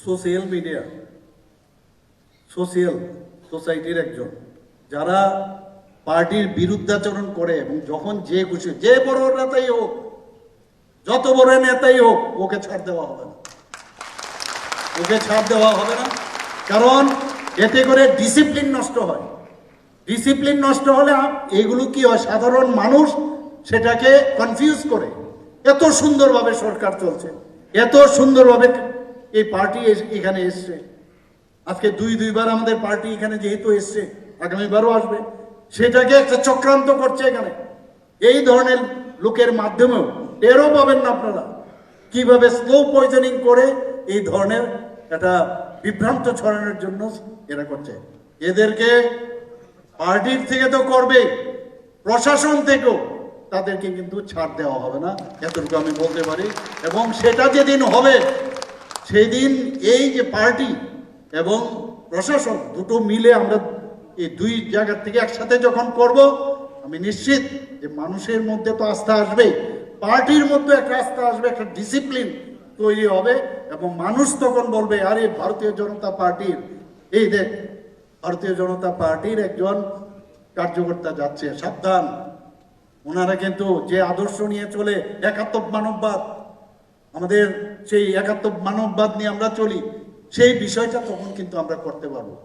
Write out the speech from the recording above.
Social media, social সোসাইটির একজন, যারা পার্টির বিরুদ্ধাচরণ করে এবং যখন যে খুশি, যে বড় নেতাই হোক, যত বড় নেতাই হোক, ওকে ছাড় দেওয়া হবে না, ওকে ছাড় দেওয়া হবে না। কারণ এতে করে ডিসিপ্লিন নষ্ট হয়। ডিসিপ্লিন নষ্ট হলে এগুলো কি হয়, সাধারণ মানুষ সেটাকে কনফিউজ করে। এত সুন্দরভাবে সরকার চলছে, এত সুন্দরভাবে এই পার্টি এখানে এসছে, আজকে দুইবার আমাদের পার্টি এখানে যেহেতু এসছে, আগামীবারও আসবে, সেটাকে একটা চক্রান্ত করছে এখানে। এই ধরনের লোকের মাধ্যমেও টেরও পাবেন না আপনারা কিভাবে স্লো পয়জনিং করে এই ধরনের একটা বিভ্রান্ত ছড়ানোর জন্য এরা করছে। এদেরকে পার্টির থেকে তো করবে, প্রশাসন থেকেও তাদেরকে কিন্তু ছাড় দেওয়া হবে না, এতটুকু আমি বলতে পারি। এবং সেটা যেদিন হবে, সেই দিন এই যে পার্টি এবং প্রশাসন দুটো মিলে আমরা এই দুই জায়গার থেকে একসাথে যখন করব, আমি নিশ্চিত যে মানুষের মধ্যে তো আস্থা আসবে, পার্টির মধ্যে একটা আস্থা আসবে, একটা ডিসিপ্লিন তৈরি হবে এবং মানুষ তখন বলবে, আরে ভারতীয় জনতা পার্টির, এই দেখ ভারতীয় জনতা পার্টির একজন কার্যকর্তা যাচ্ছে, সাবধান, ওনারা কিন্তু যে আদর্শ নিয়ে চলে, একাত্ম মানববাদ, আমাদের সেই একাত্ম মানববাদ নিয়ে আমরা চলি, সেই বিষয়টা তখন কিন্তু আমরা করতে পারবো।